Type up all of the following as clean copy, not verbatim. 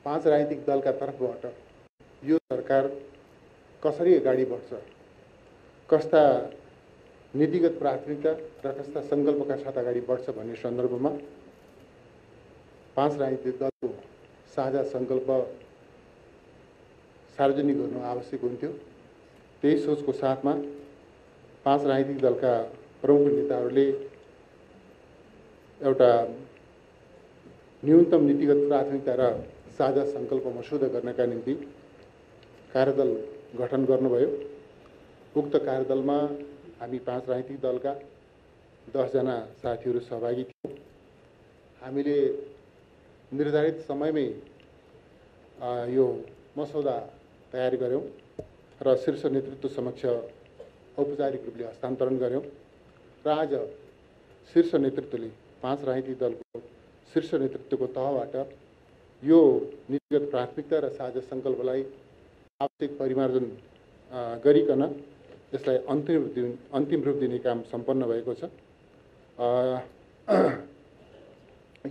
पाँच राजनीतिक दलका तर्फबाट यो सरकार कसरी अगाडि बढ्छ, कस्ता नीतिगत प्राथमिकता र कस्ता सङ्कल्पका साथ अगाडि बढ्छ भन्ने सन्दर्भमा पाँच राजनीतिक दलको साझा सङ्कल्प सार्वजनिक गर्नु आवश्यक हुन्थ्यो। त्यही सोचको साथमा पाँच राजनीतिक दलका प्रमुख नेताहरूले एउटा न्यूनतम नीतिगत प्राथमिकता र साझा सङ्कल्प मसौदा गर्नका निम्ति कार्यदल गठन गर्नुभयो। उक्त कार्यदलमा हामी पाँच राजनीतिक दलका 10 जना साथीहरू सहभागी थियौँ। हामीले निर्धारित समयमै यो मसौदा तयार गऱ्यौँ र शीर्ष नेतृत्व समक्ष औपचारिक रूपले हस्तान्तरण गऱ्यौँ र आज शीर्ष नेतृत्वले पाँच राजनीतिक दलको शीर्ष नेतृत्वको तहबाट यो नीतिगत प्राथमिकता र साझा सङ्कल्पलाई आवश्यक परिमार्जन गरिकन यसलाई अन्तिम रूप दिने काम सम्पन्न भएको छ।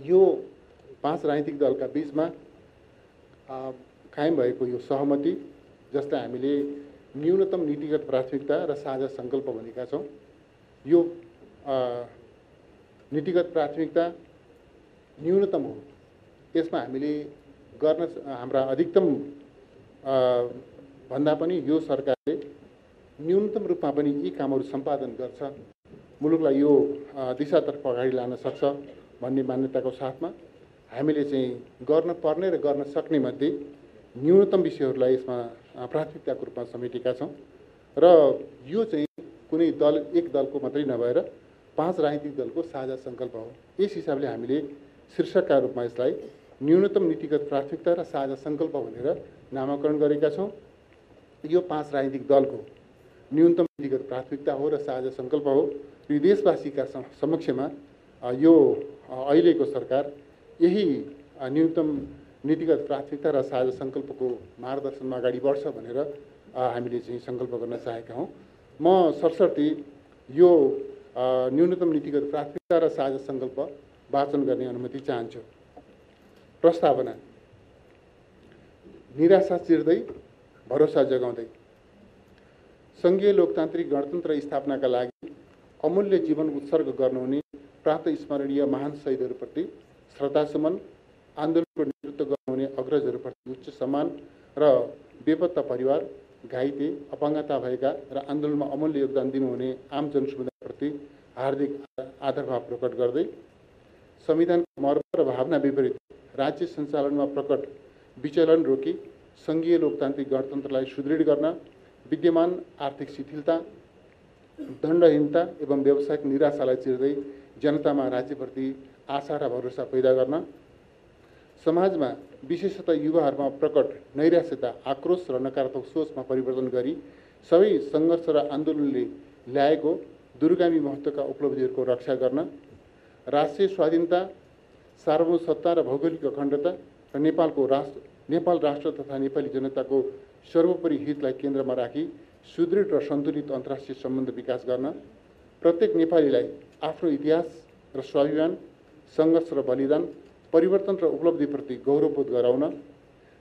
यो पाँच राजनीतिक दलका बीचमा कायम भएको यो सहमति जसलाई हामीले न्यूनतम नीतिगत प्राथमिकता र साझा सङ्कल्प भनेका छौँ, यो नीतिगत प्राथमिकता न्यूनतम हो। यसमा हामीले गर्न हाम्रा अधिकतम भन्दा पनि यो सरकारले न्यूनतम रूपमा पनि यी कामहरू सम्पादन गर्छ, मुलुकलाई यो दिशातर्फ अगाडि लान सक्छ भन्ने मान्यताको साथमा हामीले चाहिँ गर्न पर्ने र गर्न सक्ने मध्ये न्यूनतम विषयहरूलाई यसमा प्राथमिकताको रूपमा समेटेका छौँ र यो चाहिँ कुनै दल एक दलको मात्रै नभएर पाँच राजनीतिक दलको साझा सङ्कल्प हो। यस हिसाबले हामीले शीर्षकका रूपमा यसलाई न्यूनतम नीतिगत प्राथमिकता र साझा सङ्कल्प भनेर नामाकरण गरेका छौँ। यो पाँच राजनीतिक दलको न्यूनतम नीतिगत प्राथमिकता हो र साझा सङ्कल्प हो। यो देशवासीका समक्षमा यो अहिलेको सरकार यही न्यूनतम नीतिगत प्राथमिकता र साझा सङ्कल्पको मार्गदर्शनमा अगाडि बढ्छ भनेर हामीले चाहिँ सङ्कल्प गर्न चाहेका हौँ। म सरसर्ती यो न्यूनतम नीतिगत प्राथमिकता र साझा सङ्कल्प वाचन गर्ने अनुमति चाहन्छु। प्रस्तावना। निराशा चिर्दै भरोसा जगाउँदै सङ्घीय लोकतान्त्रिक गणतन्त्र स्थापनाका लागि अमूल्य जीवन उत्सर्ग गर्नुहुने प्रात स्मरणीय महान शहीदहरूप्रति श्रद्धासुमन, आन्दोलनको नेतृत्व गर्नुहुने अग्रजहरूप्रति उच्च सम्मान र बेपत्ता परिवार, घाइते, अपाङ्गता भएका र आन्दोलनमा अमूल्य योगदान दिनुहुने आम जनसमुदायप्रति हार्दिक आदरभाव प्रकट गर्दै संविधानको मर्म र भावना विपरीत राज्य सञ्चालनमा प्रकट विचलन रोकी सङ्घीय लोकतान्त्रिक गणतन्त्रलाई सुदृढ गर्न विद्यमान आर्थिक शिथिलता, दण्डहीनता एवं व्यावसायिक निराशालाई चिर्दै जनतामा राज्यप्रति आशा र भरोसा पैदा गर्न, समाजमा विशेषतः युवाहरूमा प्रकट नैराश्यता, आक्रोश र नकारात्मक सोचमा परिवर्तन गरी सबै सङ्घर्ष र आन्दोलनले ल्याएको दूरगामी महत्त्वका उपलब्धिहरूको रक्षा गर्न, राष्ट्रिय स्वाधीनता, सार्वभौमसत्ता र भौगोलिक अखण्डता र नेपाल राष्ट्र तथा नेपाली जनताको सर्वोपरि हितलाई केन्द्रमा राखी सुदृढ र सन्तुलित अन्तर्राष्ट्रिय सम्बन्ध विकास गर्न, प्रत्येक नेपालीलाई आफ्नो इतिहास र स्वाभिमान, सङ्घर्ष र बलिदान, परिवर्तन र उपलब्धिप्रति गौरवबोध गराउन,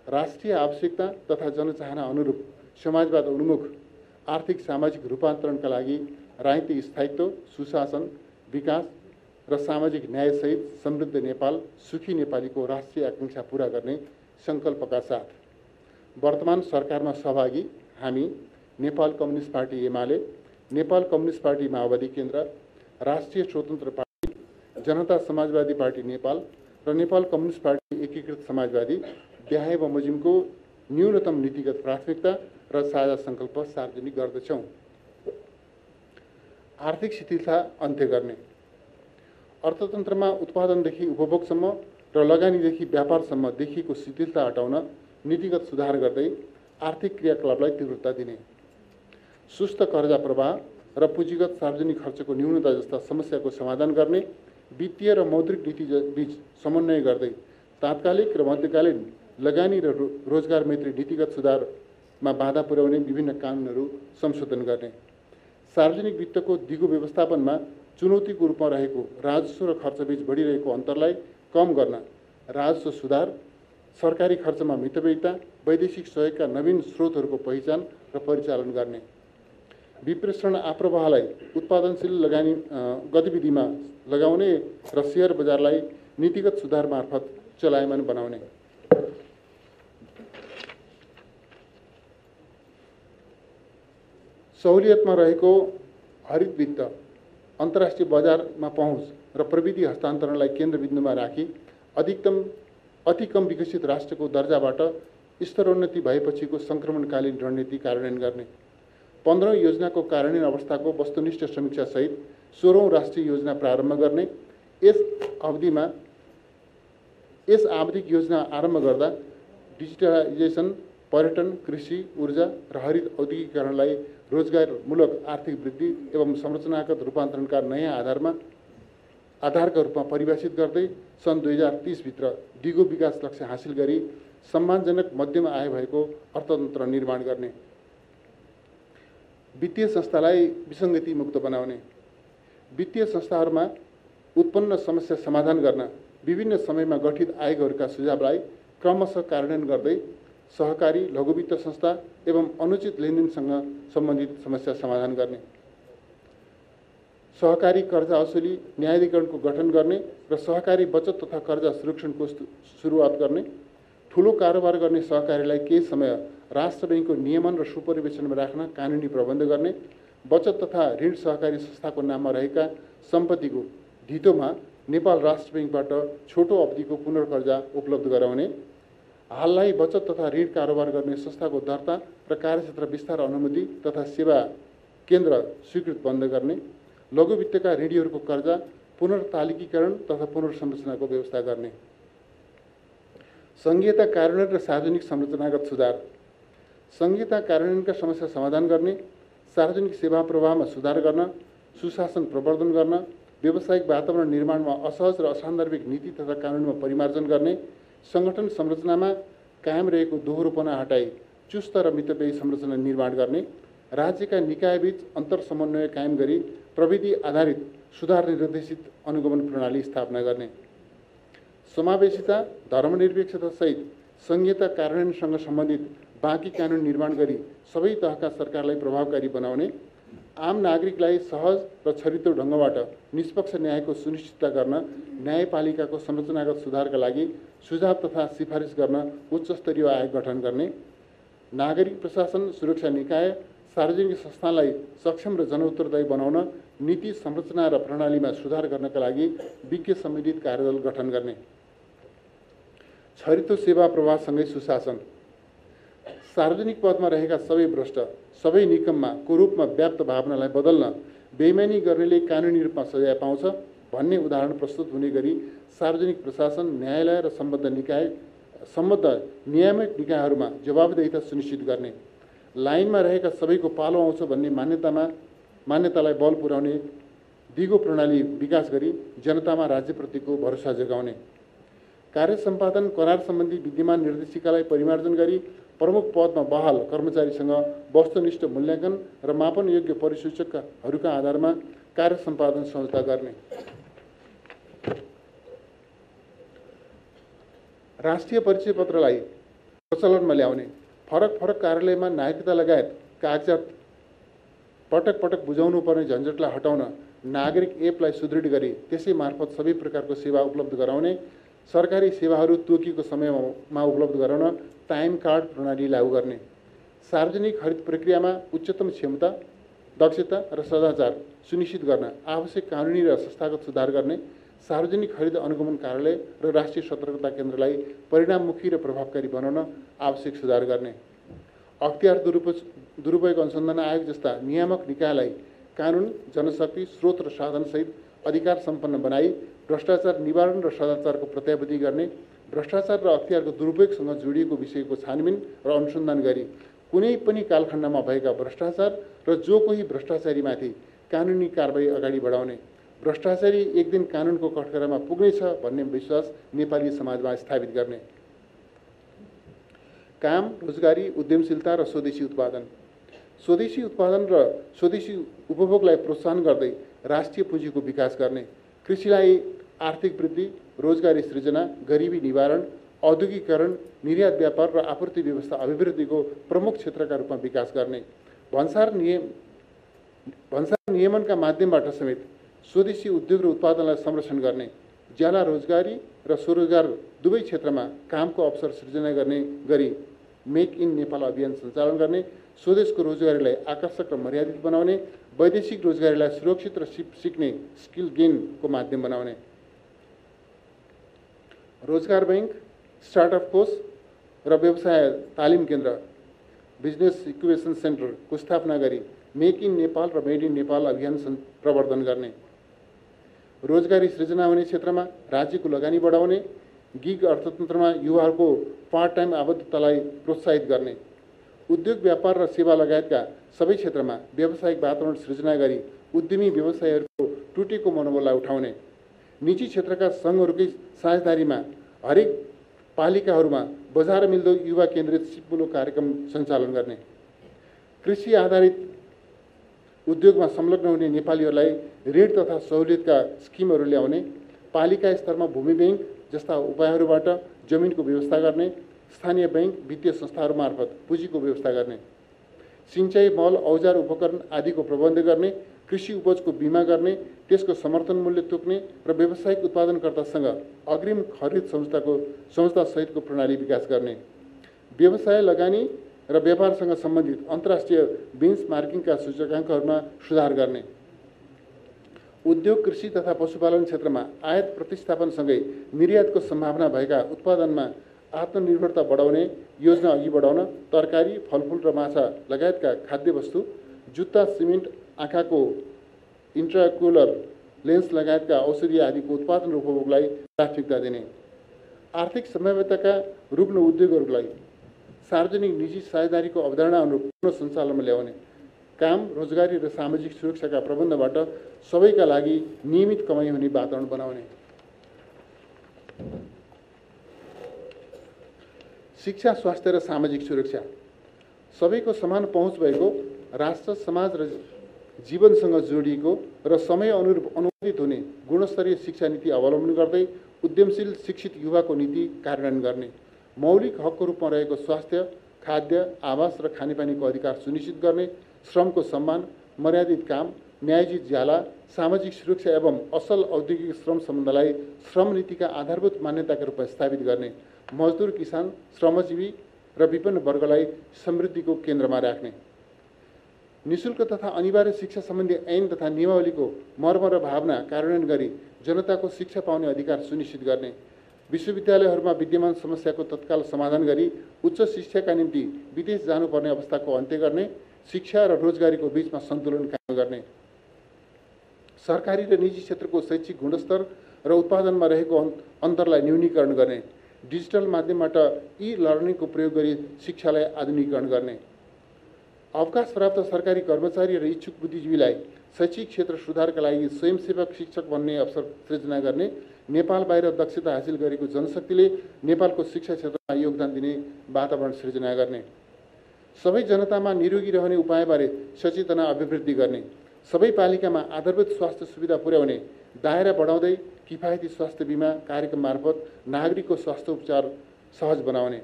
राष्ट्रिय आवश्यकता तथा जनचाहना अनुरूप समाजवाद उन्मुख आर्थिक सामाजिक रूपान्तरणका लागि राजनीतिक स्थायित्व, सुशासन, विकास र सामाजिक न्यायसहित समृद्ध नेपाल, सुखी नेपालीको राष्ट्रिय आकाङ्क्षा पूरा गर्ने सङ्कल्पका साथ वर्तमान सरकारमा सहभागी हामी Nepal communist party UML, Nepal communist party माओवादी केन्द्र, राष्ट्रिय स्वतन्त्र पार्टी, जनता समाजवादी पार्टी नेपाल र नेपाल कम्युनिस्ट पार्टी एकीकृत समाजवादी बिहाय बमोजिमको न्यूनतम नीतिगत प्राथमिकता र साझा सङ्कल्प सार्वजनिक गर्दछौँ। आर्थिक शिथिलता अन्त्य गर्ने, अर्थतन्त्रमा उत्पादनदेखि उपभोगसम्म र लगानीदेखि व्यापारसम्म देखिएको शिथिलता हटाउन नीतिगत सुधार गर्दै आर्थिक क्रियाकलापलाई तीव्रता दिने, सुस्त कर्जा प्रवाह र पुँजीगत सार्वजनिक खर्चको न्यूनता जस्ता समस्याको समाधान गर्ने, वित्तीय र मौद्रिक नीति बीच समन्वय गर्दै तात्कालिक र मध्यकालीन लगानी र रोजगार मैत्री नीतिगत सुधारमा बाधा पुर्याउने विभिन्न कानुनहरू संशोधन गर्ने, सार्वजनिक वित्तको दिगो व्यवस्थापनमा चुनौतीको रूपमा रहेको राजस्व र खर्चबीच बढिरहेको अन्तरलाई कम गर्न राजस्व सुधार, सरकारी खर्चमा मितव्ययिता, वैदेशिक सहयोगका नवीन स्रोतहरूको पहिचान र परिचालन गर्ने, विप्रेषण आप्रवाहलाई उत्पादनशील लगानी गतिविधिमा लगाउने र शेयर बजारलाई नीतिगत सुधार मार्फत चलायमान बनाउने, सहुलियतमा रहेको हरित वित्त, अन्तर्राष्ट्रिय बजारमा पहुँच र प्रविधि हस्तान्तरणलाई केन्द्रबिन्दुमा राखी अति कम विकसित राष्ट्रको दर्जाबाट स्तरोन्नति भएपछिको सङ्क्रमणकालीन रणनीति कार्यान्वयन गर्ने, 15औं योजनाको कार्यान्वयन अवस्थाको वस्तुनिष्ठ समीक्षासहित 16औं राष्ट्रिय योजना प्रारम्भ गर्ने, यस आवधिक योजना आरम्भ गर्दा डिजिटलाइजेसन, पर्यटन, कृषि, ऊर्जा र हरित औद्योगिकरणलाई रोजगारमूलक आर्थिक वृद्धि एवं संरचनागत रूपान्तरणका नयाँ आधारका रूपमा परिभाषित गर्दै सन् 2030 भित्र दिगो विकास लक्ष्य हासिल गरी सम्मानजनक मध्यम आय भएको अर्थतन्त्र निर्माण गर्ने, वित्तीय संस्थालाई विसङ्गति मुक्त बनाउने, वित्तीय संस्थाहरूमा उत्पन्न समस्या समाधान गर्न विभिन्न समयमा गठित आयोगहरूका सुझावलाई क्रमशः कार्यान्वयन गर्दै सहकारी, लघुवित्त संस्था एवं अनुचित लेनदेनसँग सम्बन्धित समस्या समाधान गर्ने, सहकारी कर्जा असुली न्यायाधिकरणको गठन गर्ने र सहकारी बचत तथा कर्जा संरक्षणको सुरुवात गर्ने, ठूलो कारोबार गर्ने सहकारीलाई केही समय राष्ट्र बैंकको नियमन र सुपरिवेशनमा राख्न कानुनी प्रबन्ध गर्ने, बचत तथा ऋण सहकारी संस्थाको नाममा रहेका सम्पत्तिको धितोमा नेपाल राष्ट्र बैंकबाट छोटो अवधिको पुनर्कर्जा उपलब्ध गराउने, हाललाई बचत तथा ऋण कारोबार गर्ने संस्थाको दर्ता र कार्यक्षेत्र विस्तार अनुमति तथा सेवा केन्द्र स्वीकृत बन्द गर्ने, लघुवित्तका ऋणीहरूको कर्जा पुनर्तालिकीकरण तथा पुनर्संरचनाको व्यवस्था गर्ने, संघीयता कार्यान्वयन र सार्वजनिक संरचनागत सुधार, संघीयता कार्यान्वयनका समस्या समाधान गर्ने, सार्वजनिक सेवा प्रवाहमा सुधार गर्न, सुशासन प्रवर्धन गर्न, व्यावसायिक वातावरण निर्माणमा असहज र असान्दर्भिक नीति तथा कानुनमा परिमार्जन गर्ने, संगठन संरचनामा कायम रहेको दोहोरोपना हटाई चुस्त र मितव्ययी संरचना निर्माण गर्ने, राज्यका निकायबीच अन्तर समन्वय कायम गरी प्रविधि आधारित सुधार निर्देशित अनुगमन प्रणाली स्थापना गर्ने, समावेशिता, धर्मनिरपेक्षता सहित संघीयता कार्यान्वयनसँग सम्बन्धित बाँकी कानुन निर्माण गरी सबै तहका सरकारलाई प्रभावकारी बनाउने, आम नागरिकलाई सहज र छरितो ढङ्गबाट निष्पक्ष न्यायको सुनिश्चितता गर्न न्यायपालिकाको संरचनागत सुधारका लागि सुझाव तथा सिफारिस गर्न उच्चस्तरीय आयोग गठन गर्ने, नागरिक प्रशासन सुरक्षा निकाय सार्वजनिक संस्थानलाई सक्षम र जनउत्तरदायी बनाउन नीति संरचना र प्रणालीमा सुधार गर्नका लागि विज्ञ सम्मिलित कार्यदल गठन गर्ने, छरितो सेवा प्रवाहसँगै सुशासन, सार्वजनिक पदमा रहेका सबै भ्रष्ट, सबै निकममा कुरूपमा व्याप्त भावनालाई बदल्न बेइमानी गर्नेले कानुनी रूपमा सजाय पाउँछ भन्ने उदाहरण प्रस्तुत हुने गरी सार्वजनिक प्रशासन, न्यायालय र सम्बद्ध नियामक निकायहरूमा जवाबदेहिता सुनिश्चित गर्ने, लाइनमा रहेका सबैको पालो आउँछ भन्ने मान्यतालाई बल पुर्याउने दिगो प्रणाली विकास गरी जनतामा राज्यप्रतिको भरोसा जगाउने, कार्य सम्पादन करार सम्बन्धी विद्यमान निर्देशिकालाई परिमार्जन गरी प्रमुख पदमा बहाल कर्मचारीसँग वस्तुनिष्ठ मूल्याङ्कन र मापन योग्य परिसूचकहरूका आधारमा कार्य सम्पादन सम्झौता गर्ने, राष्ट्रिय परिचय पत्रलाई प्रचलनमा ल्याउने, फरक कार्यालयमा नागरिकता लगायत कागजात पटक पटक बुझाउनु पर्ने झन्झटलाई हटाउन नागरिक एपलाई सुदृढ गरी त्यसै मार्फत सबै प्रकारको सेवा उपलब्ध गराउने, सरकारी सेवाहरू तोकिएको समयमा उपलब्ध गराउन टाइम कार्ड प्रणाली लागू गर्ने, सार्वजनिक हरित प्रक्रियामा उच्चतम क्षमता, दक्षता र सदाचार सुनिश्चित गर्न आवश्यक कानुनी र संस्थागत सुधार गर्ने, सार्वजनिक हरित अनुगमन कार्यालय र राष्ट्रिय सतर्कता केन्द्रलाई परिणाममुखी र प्रभावकारी बनाउन आवश्यक सुधार गर्ने, अख्तियार दुरुपयोग अनुसन्धान आयोग जस्ता नियामक निकायलाई कानुन, जनशक्ति, स्रोत र साधनसहित अधिकार सम्पन्न बनाई भ्रष्टाचार निवारण र सदाचारको प्रत्याभूति गर्ने, भ्रष्टाचार र अख्तियारको दुरुपयोगसँग जोडिएको विषयको छानबिन र अनुसन्धान गरी कुनै पनि कालखण्डमा भएका भ्रष्टाचार र जो कोही भ्रष्टाचारीमाथि कानुनी कारबाही अगाडि बढाउने, भ्रष्टाचारी एक दिन कानुनको कठघरामा पुग्नेछ भन्ने विश्वास नेपाली समाजमा स्थापित गर्ने, काम, रोजगारी, उद्यमशीलता र स्वदेशी उत्पादन र स्वदेशी उपभोगलाई प्रोत्साहन गर्दै राष्ट्रिय पुँजीको विकास गर्ने, कृषिलाई आर्थिक वृद्धि, रोजगारी सृजना, गरिबी निवारण, औद्योगिकीकरण, निर्यात व्यापार र आपूर्ति व्यवस्था अभिवृद्धिको प्रमुख क्षेत्रका रूपमा विकास गर्ने, भन्सार नियमनका माध्यमबाट समेत स्वदेशी उद्योग र उत्पादनलाई संरक्षण गर्ने, ज्याला रोजगारी र स्वरोजगार दुवै क्षेत्रमा कामको अवसर सृजना गर्ने गरी मेक इन नेपाल अभियान सञ्चालन गर्ने, स्वदेशको रोजगारीलाई आकर्षक र मर्यादित बनाउने, वैदेशिक रोजगारीलाई सुरक्षित र सिक्ने स्किल गेनको माध्यम बनाउने, रोजगार बैंक, स्टार्टअप कोष र व्यवसाय तालिम केन्द्र बिजनेस इक्युबेसन सेन्टरको स्थापना गरी मेक इन नेपाल र मेड इन नेपाल अभियान प्रवर्धन गर्ने, रोजगारी सृजना हुने क्षेत्रमा राज्यको लगानी बढाउने, गिग अर्थतन्त्रमा युवाहरूको पार्ट टाइम आबद्धतालाई प्रोत्साहित गर्ने, उद्योग व्यापार र सेवा लगायतका सबै क्षेत्रमा व्यावसायिक वातावरण सृजना गरी उद्यमी व्यवसायीहरूको टुटेको मनोबललाई उठाउने, निजी क्षेत्रका सङ्घहरूकै साझेदारीमा हरेक पालिकाहरूमा बजार मिल्दो युवा केन्द्रित सिपमूलक कार्यक्रम सञ्चालन गर्ने, कृषि आधारित उद्योगमा संलग्न हुने नेपालीहरूलाई ऋण तथा सहुलियतका स्किमहरू ल्याउने, पालिका स्तरमा भूमि बैंक जस्ता उपायहरूबाट जमिनको व्यवस्था गर्ने, स्थानीय बैंक वित्तीय संस्थाहरू मार्फत पुँजीको व्यवस्था गर्ने, सिंचाई मल औजार उपकरण आदिको प्रबन्ध गर्ने, कृषि उपजको बिमा गर्ने, त्यसको समर्थन मूल्य तोक्ने र व्यावसायिक उत्पादनकर्तासँग अग्रिम खरिद संस्था सहितको प्रणाली विकास गर्ने, व्यवसाय लगानी र व्यापारसँग सम्बन्धित अन्तर्राष्ट्रिय बेन्चमार्किङका सूचकाङ्कहरूमा सुधार गर्ने, उद्योग कृषि तथा पशुपालन क्षेत्रमा आयात प्रतिस्थापनसँगै निर्यातको सम्भावना भएका उत्पादनमा आत्मनिर्भरता बढाउने योजना अघि बढाउन तरकारी, फलफुल र माछा लगायतका खाद्यवस्तु, जुत्ता, सिमेन्ट, आँखाको इन्ट्राक्युलर लेन्स लगायतका औषधि आदिको उत्पादन र उपभोगलाई प्राथमिकता दिने, आर्थिक सम्भाव्यताका रुग्ण उद्योगहरूलाई सार्वजनिक निजी साझेदारीको अवधारणा अनुरूप पुनः सञ्चालनमा ल्याउने, काम, रोजगारी र सामाजिक सुरक्षाका प्रबन्धबाट सबैका लागि नियमित कमाइ हुने वातावरण बनाउने, शिक्षा, स्वास्थ्य र सामाजिक सुरक्षा, सबैको समान पहुँच भएको, राष्ट्र, समाज र जीवनसँग जोडिएको र समय अनुरूप अनुमोदित हुने गुणस्तरीय शिक्षा नीति अवलम्बन गर्दै उद्यमशील शिक्षित युवाको नीति कार्यान्वयन गर्ने, मौलिक हकको रूपमा रहेको स्वास्थ्य, खाद्य, आवास र खानेपानीको अधिकार सुनिश्चित गर्ने, श्रमको सम्मान, मर्यादित काम, न्यायोचित ज्याला, सामाजिक सुरक्षा एवं असल औद्योगिक श्रम सम्बन्धलाई श्रम नीतिका आधारभूत मान्यताका रूपमा स्थापित गर्ने, मजदुर, किसान, श्रमजीवी र विभिन्न वर्गलाई समृद्धिको केन्द्रमा राख्ने, निशुल्क तथा अनिवार्य शिक्षा सम्बन्धी ऐन तथा नियमावलीको मर्म र भावना कार्यान्वयन गरी जनताको शिक्षा पाउने अधिकार सुनिश्चित गर्ने, विश्वविद्यालयहरूमा विद्यमान समस्याको तत्काल समाधान गरी उच्च शिक्षाका निम्ति विदेश जानुपर्ने अवस्थाको अन्त्य गर्ने, शिक्षा र रोजगारीको बीचमा सन्तुलन कायम गर्ने, सरकारी र निजी क्षेत्रको शैक्षिक गुणस्तर र उत्पादनमा रहेको अन्तरलाई न्यूनीकरण गर्ने, डिजिटल माध्यमबाट ई लर्निङको प्रयोग गरी शिक्षालाई आधुनिकीकरण गर्ने, अवकाश प्राप्त सरकारी कर्मचारी र इच्छुक बुद्धिजीवीलाई शैक्षिक क्षेत्र सुधारका लागि स्वयंसेवक शिक्षक बन्ने अवसर सृजना गर्ने, नेपाल बाहिर दक्षता हासिल गरेको जनशक्तिले नेपालको शिक्षा क्षेत्रमा योगदान दिने वातावरण सृजना गर्ने, सबै जनतामा निरोगी रहने उपायबारे सचेतना अभिवृद्धि गर्ने, सबै पालिकामा आधारभूत स्वास्थ्य सुविधा पुर्याउने, दायरा बढाउँदै किफायती स्वास्थ्य बिमा कार्यक्रम मार्फत नागरिकको स्वास्थ्य उपचार सहज बनाउने,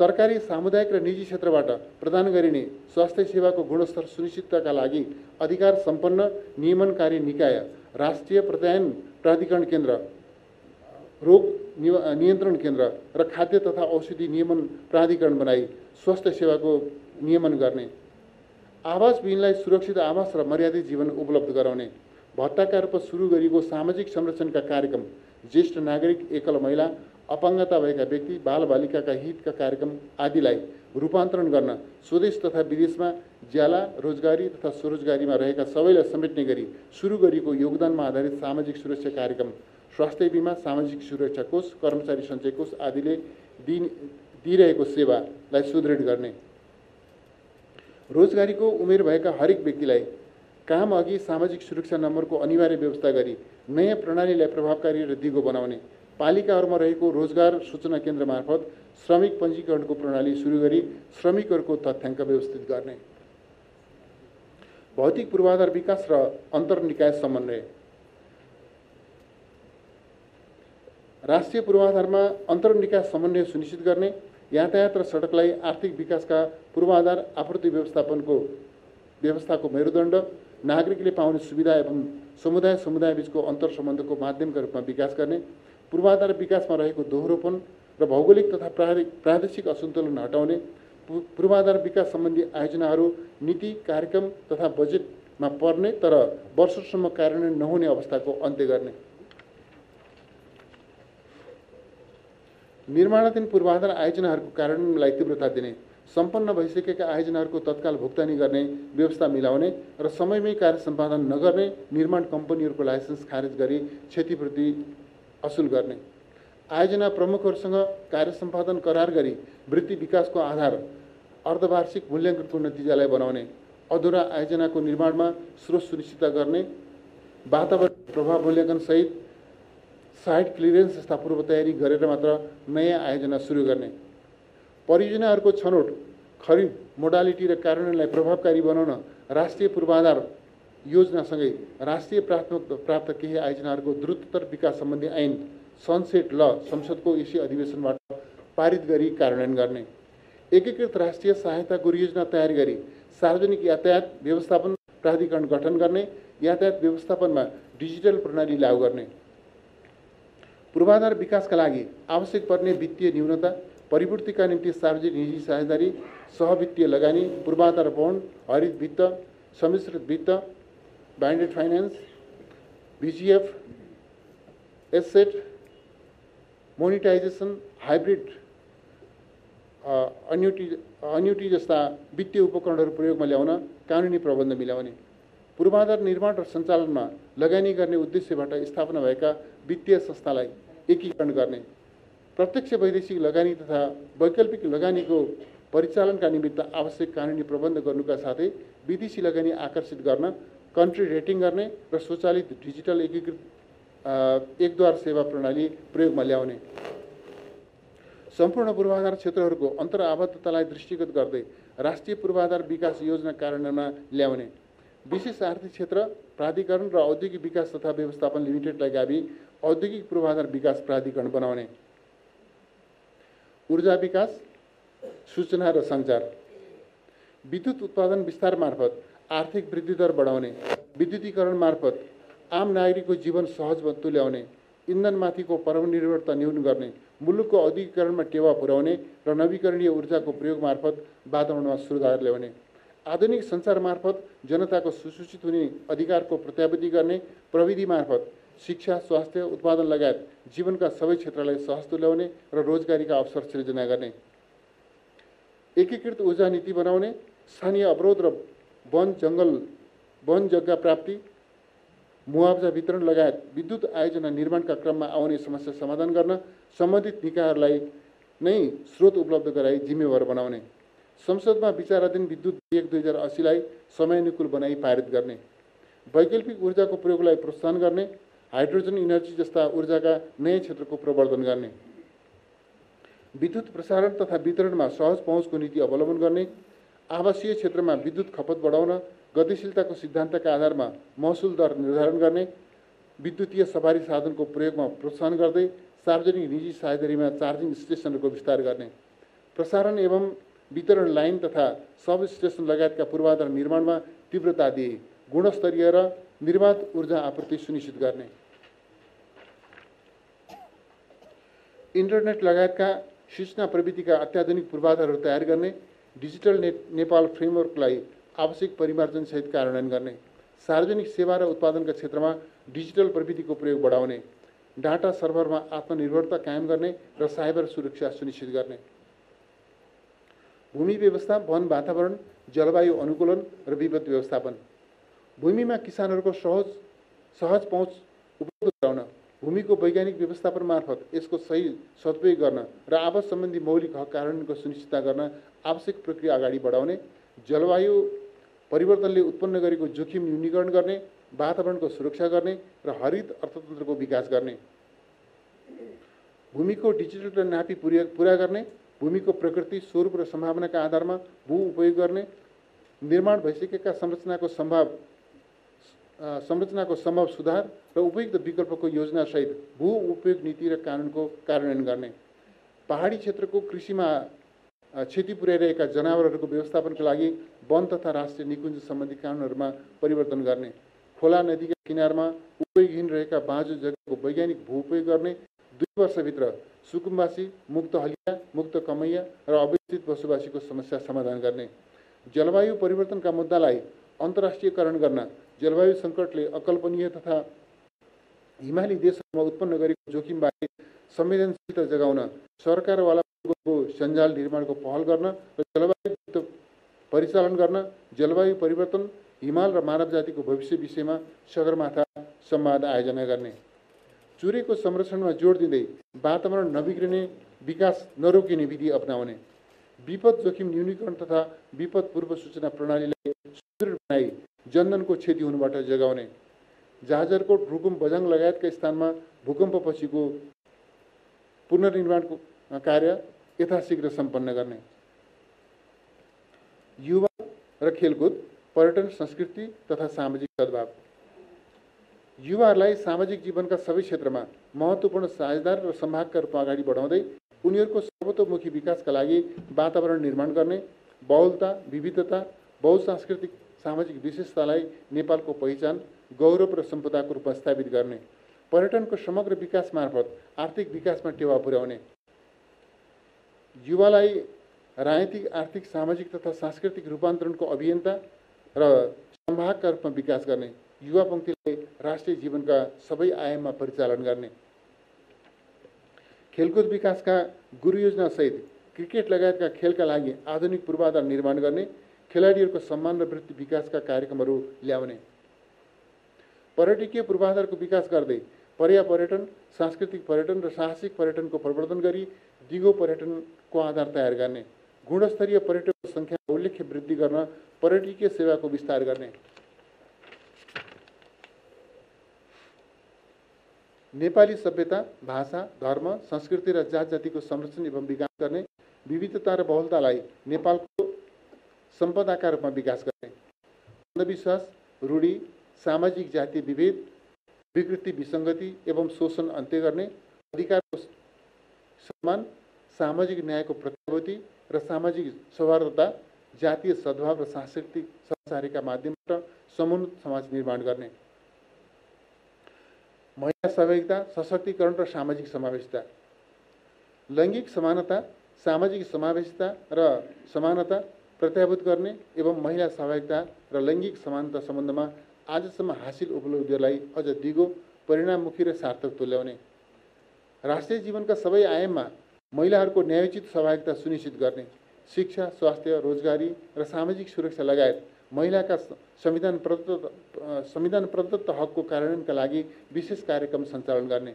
सरकारी, सामुदायिक र निजी क्षेत्रबाट प्रदान गरिने स्वास्थ्य सेवाको गुणस्तर सुनिश्चितताका लागि अधिकार सम्पन्न नियमनकारी निकाय, राष्ट्रिय प्रत्यायन प्राधिकरण केन्द्र, रोग नियन्त्रण केन्द्र र खाद्य तथा औषधि नियमन प्राधिकरण बनाई स्वास्थ्य सेवाको नियमन गर्ने, आवासविहीनलाई सुरक्षित आवास र मर्यादित जीवन उपलब्ध गराउने, भत्ताका रूपमा सुरु गरिएको सामाजिक संरक्षणका कार्यक्रम, ज्येष्ठ नागरिक, एकल महिला, अपाङ्गता भएका व्यक्ति, बालबालिकाका हितका कार्यक्रम आदिलाई रूपान्तरण गर्न स्वदेश तथा विदेशमा ज्याला, रोजगारी तथा स्वरोजगारीमा रहेका सबैलाई समेट्ने गरी सुरु गरिएको योगदानमा आधारित सामाजिक सुरक्षा कार्यक्रम, स्वास्थ्य बिमा, सामाजिक सुरक्षा कोष, कर्मचारी सञ्चय कोष आदिले दिइरहेको सेवालाई सुदृढ गर्ने, रोजगारीको उमेर भएका हरेक व्यक्तिलाई काम अघि सामाजिक सुरक्षा नम्बरको अनिवार्य व्यवस्था गरी नयाँ प्रणालीलाई प्रभावकारी र दिगो बनाउने, पालिकाहरूमा रहेको रोजगार सूचना केन्द्र मार्फत श्रमिक पञ्जीकरणको प्रणाली सुरु गरी श्रमिकहरूको तथ्याङ्क व्यवस्थित गर्ने, भौतिक पूर्वाधार विकास र अन्तर्निकाय समन्वय, राष्ट्रिय पूर्वाधारमा अन्तर्निकाय समन्वय सुनिश्चित गर्ने, यातायात र सडकलाई आर्थिक विकासका पूर्वाधार आपूर्ति व्यवस्थाको मेरुदण्ड, नागरिकले पाउने सुविधा एवं समुदाय बीचको अन्तर सम्बन्धको माध्यमका रूपमा विकास गर्ने, पूर्वाधार विकासमा रहेको दोहोरोपन र भौगोलिक तथा प्रादेशिक असन्तुलन हटाउने, पूर्वाधार विकास सम्बन्धी आयोजनाहरू नीति, कार्यक्रम तथा बजेटमा पर्ने तर वर्षसम्म कार्यान्वयन नहुने अवस्थाको अन्त्य गर्ने, निर्माणाधीन पूर्वाधार आयोजनाहरूको कार्यान्वयनलाई तीव्रता दिने, सम्पन्न भइसकेका आयोजनाहरूको तत्काल भुक्तानी गर्ने व्यवस्था मिलाउने र समयमै कार्य सम्पादन नगर्ने निर्माण कम्पनीहरूको लाइसेन्स खारेज गरी क्षतिपूर्ति असुल गर्ने, आयोजना प्रमुखहरूसँग कार्य सम्पादन करार गरी वृत्ति विकासको आधार अर्धवार्षिक मूल्याङ्कनको नतिजालाई बनाउने, अधुरा आयोजनाको निर्माणमा स्रोत सुनिश्चित गर्ने, वातावरण प्रभाव मूल्याङ्कन सहित साइट क्लियरेन्स जस्ता पूर्व तयारी गरेर मात्र नयाँ आयोजना सुरु गर्ने, परियोजनाहरूको छनौट, खरिद, मोडालिटी र कार्यान्वयनलाई प्रभावकारी बनाउन राष्ट्रिय पूर्वाधार योजनासँगै राष्ट्रिय प्राप्त केही आयोजनाहरूको द्रुततर विकास सम्बन्धी ऐन सनसेट ल संसदको यसै अधिवेशनबाट पारित गरी कार्यान्वयन गर्ने, एकीकृत राष्ट्रिय सहायता योजना तयार गरी सार्वजनिक यातायात व्यवस्थापन प्राधिकरण गठन गर्ने, यातायात व्यवस्थापनमा डिजिटल प्रणाली लागू गर्ने, पूर्वाधार विकासका लागि आवश्यक पर्ने वित्तीय न्यूनता, परिपूर्तिका निम्ति सार्वजनिक निजी साझेदारी, सहवित्तीय लगानी, पूर्वाधार बन्ड, हरित वित्त, सम्मिश्रित वित्त, blended finance, BGF, asset monetisation, hybrid annuity जस्ता वित्तीय उपकरणहरू प्रयोगमा ल्याउन कानुनी प्रबन्ध मिलाउने, पूर्वाधार निर्माण र सञ्चालनमा लगानी गर्ने उद्देश्यबाट स्थापना भएका वित्तीय संस्थालाई एकीकरण गर्ने, प्रत्यक्ष वैदेशिक लगानी तथा वैकल्पिक लगानीको परिचालनका निमित्त आवश्यक कानुनी प्रबन्ध गर्नुका साथै विदेशी लगानी आकर्षित गर्न कन्ट्री रेटिङ गर्ने र स्वचालित डिजिटल एकीकृत एकद्वार सेवा प्रणाली प्रयोगमा ल्याउने, सम्पूर्ण पूर्वाधार क्षेत्रहरूको अन्तर्आबद्धतालाई दृष्टिगत गर्दै राष्ट्रिय पूर्वाधार विकास योजना कार्यान्वयनमा ल्याउने, विशेष आर्थिक क्षेत्र प्राधिकरण र औद्योगिक विकास तथा व्यवस्थापन लिमिटेडलाई गावी औद्योगिक पूर्वाधार विकास प्राधिकरण बनाउने, ऊर्जा विकास, सूचना र सञ्चार, विद्युत उत्पादन विस्तार मार्फत आर्थिक वृद्धि दर बढाउने, विद्युतीकरण मार्फत आम नागरिकको जीवन सहज तुल्याउने, इन्धनमाथिको परनिर्भरता न्यून गर्ने, मुलुकको औद्योगिकरणमा टेवा पुर्याउने र नवीकरणीय ऊर्जाको प्रयोग मार्फत वातावरणमा सुधार ल्याउने, आधुनिक सञ्चार मार्फत जनताको सुसूचित हुने अधिकारको प्रत्याभूति गर्ने, प्रविधि मार्फत शिक्षा, स्वास्थ्य, उत्पादन लगायत जीवनका सबै क्षेत्रलाई सहज तुल्याउने र रोजगारीका अवसर सृजना गर्ने, एकीकृत ऊर्जा नीति बनाउने, स्थानीय अवरोध र वन जग्गा प्राप्ति, मुआवजा वितरण लगायत विद्युत आयोजना निर्माणका क्रममा आउने समस्या समाधान गर्न सम्बन्धित निकायहरूलाई नै स्रोत उपलब्ध गराई जिम्मेवार बनाउने, संसदमा विचाराधीन विद्युत विधेयक 2080लाई समयानुकूल बनाई पारित गर्ने, वैकल्पिक ऊर्जाको प्रयोगलाई प्रोत्साहन गर्ने, हाइड्रोजन इनर्जी जस्ता ऊर्जाका नयाँ क्षेत्रको प्रवर्धन गर्ने, विद्युत प्रसारण तथा वितरणमा सहज पहुँचको नीति अवलम्बन गर्ने, आवासीय क्षेत्रमा विद्युत खपत बढाउन गतिशीलताको सिद्धान्तका आधारमा महसुल दर निर्धारण गर्ने, विद्युतीय सवारी साधनको प्रयोगमा प्रोत्साहन गर्दै सार्वजनिक निजी साझेदारीमा चार्जिङ स्टेसनहरूको विस्तार गर्ने, प्रसारण एवं वितरण लाइन तथा सब स्टेसन लगायतका पूर्वाधार निर्माणमा तीव्रता दिए गुणस्तरीय र निर्बाध ऊर्जा आपूर्ति सुनिश्चित गर्ने, इन्टरनेट लगायतका सूचना प्रविधिका अत्याधुनिक पूर्वाधारहरू तयार गर्ने, डिजिटल नेपाल फ्रेमवर्कलाई आवश्यक परिमार्जनसहित कार्यान्वयन गर्ने, सार्वजनिक सेवा र उत्पादनका क्षेत्रमा डिजिटल प्रविधिको प्रयोग बढाउने, डाटा सर्भरमा आत्मनिर्भरता कायम गर्ने र साइबर सुरक्षा सुनिश्चित गर्ने, भूमि व्यवस्था, वन वातावरण, जलवायु अनुकूलन र विपद व्यवस्थापन, भूमिमा किसानहरूको सहज पहुँच उपलब्ध गराउन, भूमिको वैज्ञानिक व्यवस्थापन मार्फत यसको सही सदुपयोग गर्न र आवास सम्बन्धी मौलिक हक कार्यान्वयनको सुनिश्चितता गर्न आवश्यक प्रक्रिया अगाडि बढाउने, जलवायु परिवर्तनले उत्पन्न गरेको जोखिम न्यूनीकरण गर्ने, वातावरणको सुरक्षा गर्ने र हरित अर्थतन्त्रको विकास गर्ने, भूमिको डिजिटल नापी पूरा गर्ने, भूमिको प्रकृति, स्वरूप र सम्भावनाका आधारमा भू उपयोग गर्ने, निर्माण भइसकेका संरचनाको संरचनाको सम्भव सुधार र उपयुक्त विकल्पको योजनासहित भू उपयोग नीति र कानुनको कार्यान्वयन गर्ने, पहाडी क्षेत्रको कृषिमा क्षति पुर्याइरहेका जनावरहरूको व्यवस्थापनका लागि वन तथा राष्ट्रिय निकुञ्ज सम्बन्धी कानुनहरूमा परिवर्तन गर्ने, खोला नदीका किनारमा उपयोगहीन रहेका बाँझो जग्गाको वैज्ञानिक भू उपयोग गर्ने, 2 वर्षभित्र सुकुम्बासी, मुक्त हलिया, मुक्त कमैया र अवस्थित बसोबासीको समस्या समाधान गर्ने, जलवायु परिवर्तनका मुद्दालाई अन्तर्राष्ट्रियकरण गर्न, जलवायु सङ्कटले अकल्पनीय तथा हिमाली देशहरूमा उत्पन्न गरेको जोखिमबारे संवेदनशीलता जगाउन सरकारवालाको सञ्जाल निर्माणको पहल गर्न र जलवायु परिचालन गर्न, जलवायु परिवर्तन, हिमाल र मानव जातिको भविष्य विषयमा सगरमाथा संवाद आयोजना गर्ने, चुरेको संरक्षणमा जोड दिँदै वातावरण नबिग्रिने, विकास नरोकिने विधि अपनाउने, विपद जोखिम न्यूनीकरण तथा विपद पूर्व सूचना प्रणालीलाई सुदृढ बनाई जनधनको क्षति हुनुबाट जोगाउने, जाजरकोट, रुकुम, बझाङ लगायतका स्थानमा भूकम्पपछिको पुनर्निर्माणको कार्य यथाशीघ्र सम्पन्न गर्ने, युवा र खेलकुद, पर्यटन, संस्कृति तथा सामाजिक सद्भाव, युवाहरूलाई सामाजिक जीवनका सबै क्षेत्रमा महत्त्वपूर्ण साझेदार र संभागका रूपमा अगाडि बढाउँदै उनीहरूको सर्वतोमुखी विकासका लागि वातावरण निर्माण गर्ने, बहुलता, विविधता, बहुसांस्कृतिक सामाजिक विशेषतालाई नेपालको पहिचान, गौरव र सम्पदाको रूपमा स्थापित गर्ने, पर्यटनको समग्र विकास मार्फत आर्थिक विकासमा टेवा पुर्याउने, युवालाई राजनीतिक, आर्थिक, सामाजिक तथा सांस्कृतिक रूपान्तरणको अभियन्ता र संभागका रूपमा विकास गर्ने, युवा पङ्क्तिलाई राष्ट्रिय जीवनका सबै आयाममा परिचालन गर्ने, खेलकुद विकासका गुरु योजना सहित क्रिकेट लगायतका खेलका लागि आधुनिक पूर्वाधार निर्माण गर्ने, खेलाडीहरूको सम्मान र वृत्ति विकासका कार्यक्रमहरू ल्याउने, पर्यटकीय पूर्वाधारको विकास गर्दै पर्यापर्यटन, सांस्कृतिक पर्यटन र साहसिक पर्यटनको प्रवर्धन गरी दिगो पर्यटनको आधार तयार गर्ने, गुणस्तरीय पर्यटकको सङ्ख्यामा उल्लेख्य वृद्धि गर्न पर्यटकीय सेवाको विस्तार गर्ने, नेपाली सभ्यता, भाषा, धर्म, संस्कृति र जात जातिको संरक्षण एवं विकास गर्ने, विविधता र बहुलतालाई नेपालको सम्पदाका रूपमा विकास गर्ने, अन्धविश्वास, रूढी, सामाजिक जातीय विभेद, विकृति, विसङ्गति एवं शोषण अन्त्य गर्ने, अधिकारको सम्मान, सामाजिक न्यायको प्रत्याभूति र सामाजिक सौहार्दता, जातीय सद्भाव र सांस्कृतिक सहचारीका माध्यमबाट समुन्नत समाज निर्माण गर्ने, महिला सहभागिता, सशक्तिकरण र सामाजिक समावेशिता, लैङ्गिक समानता, सामाजिक समावेशिता र समानता प्रत्याभूत गर्ने एवं महिला सहभागिता र लैङ्गिक समानता सम्बन्धमा आजसम्म हासिल उपलब्धिहरूलाई अझ दिगो, परिणाममुखी र सार्थक तुल्याउने, राष्ट्रिय जीवनका सबै आयाममा महिलाहरूको न्यायोचित सहभागिता सुनिश्चित गर्ने, शिक्षा, स्वास्थ्य, रोजगारी र सामाजिक सुरक्षा लगायत महिलाका संविधान प्रदत्त हकको कार्यान्वयनका लागि विशेष कार्यक्रम सञ्चालन गर्ने,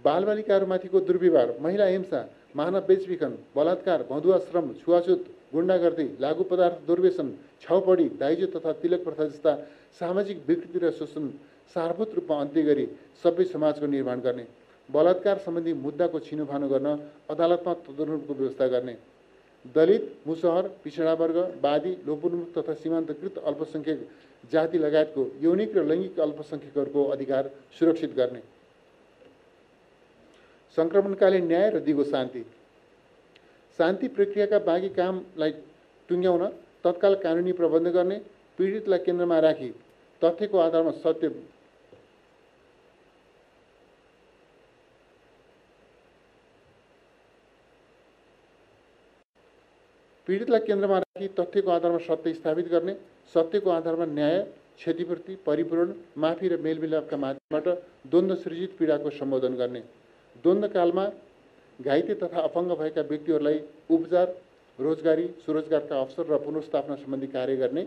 बालबालिकाहरूमाथिको दुर्व्यवहार, महिला हिंसा, मानव बेचबिखन, बलात्कार, भदुवा श्रम, छुवाछुत, गुण्डागर्दी, लागू पदार्थ दुर्व्यसन, छाउपडी, दाइजो तथा तिलक प्रथा जस्ता सामाजिक विकृति र शोषण सारभूत रूपमा अन्त्य गरी सभ्य समाजको निर्माण गर्ने, बलात्कार सम्बन्धी मुद्दाको छिनोफानो गर्न अदालतमा तदनुरूपको व्यवस्था गर्ने, दलित, मुसहर, पिछडा वर्ग, वादी, लोपोन्मुख तथा सीमान्तकृत अल्पसङ्ख्यक जाति लगायतको यौनिक र लैङ्गिक अल्पसङ्ख्यकहरूको अधिकार सुरक्षित गर्ने, सङ्क्रमणकालीन न्याय र दिगो शान्ति, शान्ति प्रक्रियाका बाँकी कामलाई टुङ्ग्याउन तत्काल कानुनी प्रबन्ध गर्ने, पीडितलाई केन्द्रमा राखी तथ्यको आधारमा सत्य स्थापित गर्ने, सत्यको आधारमा न्याय, क्षतिपूर्ति, परिपूरण, माफी र मेलमिलापका माध्यमबाट द्वन्द्व सृजित पीडाको सम्बोधन गर्ने, द्वन्द्वकालमा घाइते तथा अपाङ्ग भएका व्यक्तिहरूलाई उपचार, रोजगारी, स्वरोजगारका अवसर र पुनर्स्थापना सम्बन्धी कार्य गर्ने,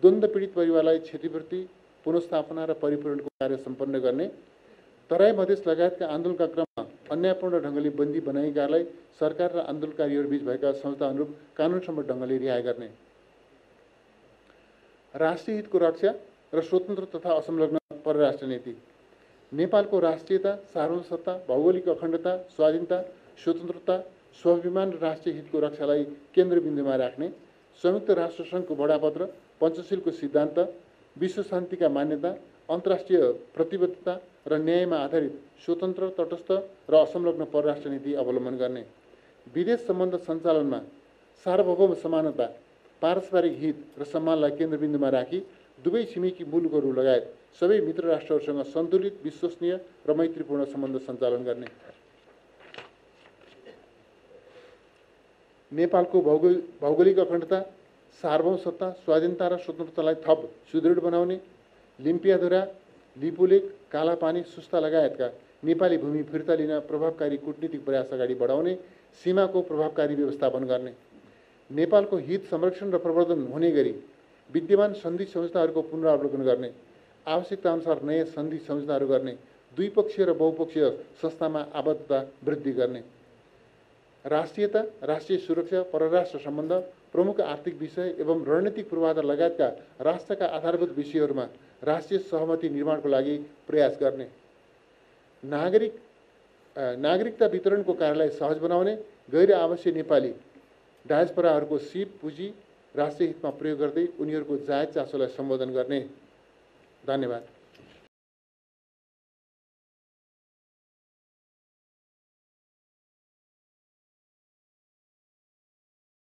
द्वन्द्व पीडित परिवारलाई क्षतिपूर्ति, पुनर्स्थापना र परिपूरणको कार्य सम्पन्न गर्ने, तराई मधेस लगायतका आन्दोलनका क्रममा अन्यायपूर्ण ढङ्गले बन्दी बनाइएकालाई सरकार र आन्दोलनकारीहरूबीच भएका समझौता अनुरूप कानुनसम्म ढङ्गले रिहाई गर्ने, राष्ट्रिय हितको रक्षा र स्वतन्त्र तथा असंलग्न परराष्ट्र नीति, नेपालको राष्ट्रियता, सार्वभौमसत्ता, भौगोलिक अखण्डता, स्वाधीनता, स्वतन्त्रता, स्वाभिमान र राष्ट्रिय हितको रक्षालाई केन्द्रबिन्दुमा राख्ने, संयुक्त राष्ट्रसङ्घको बडापत्र, पञ्चशीलको सिद्धान्त, विश्व शान्तिका मान्यता, अन्तर्राष्ट्रिय प्रतिबद्धता र न्यायमा आधारित स्वतन्त्र, तटस्थ र असंलग्न परराष्ट्र नीति अवलम्बन गर्ने, विदेश सम्बन्ध सञ्चालनमा सार्वभौम समानता, पारस्परिक हित र सम्मानलाई केन्द्रबिन्दुमा राखी दुवै छिमेकी मुलुकहरू लगायत सबै मित्र राष्ट्रहरूसँग सन्तुलित, विश्वसनीय र मैत्रीपूर्ण सम्बन्ध सञ्चालन गर्ने, नेपालको भौगोलिक अखण्डता, सार्वभौमसत्ता, स्वाधीनता र स्वतन्त्रतालाई थप सुदृढ बनाउने, लिम्पियाधुरा, लिपुलेक, कालापानी, सुस्ता लगायतका नेपाली भूमि फिर्ता लिन प्रभावकारी कूटनीतिक प्रयास अगाडि बढाउने, सीमाको प्रभावकारी व्यवस्थापन गर्ने, नेपालको हित संरक्षण र प्रवर्धन हुने गरी विद्यमान सन्धि सम्झौताहरूको पुनरावलोकन गर्ने, आवश्यकताअनुसार नयाँ सन्धि सम्झौताहरू गर्ने, द्विपक्षीय र बहुपक्षीय संस्थामा आबद्धता वृद्धि गर्ने, राष्ट्रियता, राष्ट्रिय सुरक्षा, परराष्ट्र सम्बन्ध, प्रमुख आर्थिक विषय एवं रणनीतिक पूर्वाधार लगायतका राष्ट्रका आधारभूत विषयहरूमा राष्ट्रिय सहमति निर्माणको लागि प्रयास गर्ने, नागरिकता वितरणको कार्यलाई सहज बनाउने, गैर आवासीय नेपाली डायस्पोराहरूको सिप पुँजी राष्ट्रिय हितमा प्रयोग गर्दै उनीहरूको जायज चासोलाई सम्बोधन गर्ने। धन्यवाद।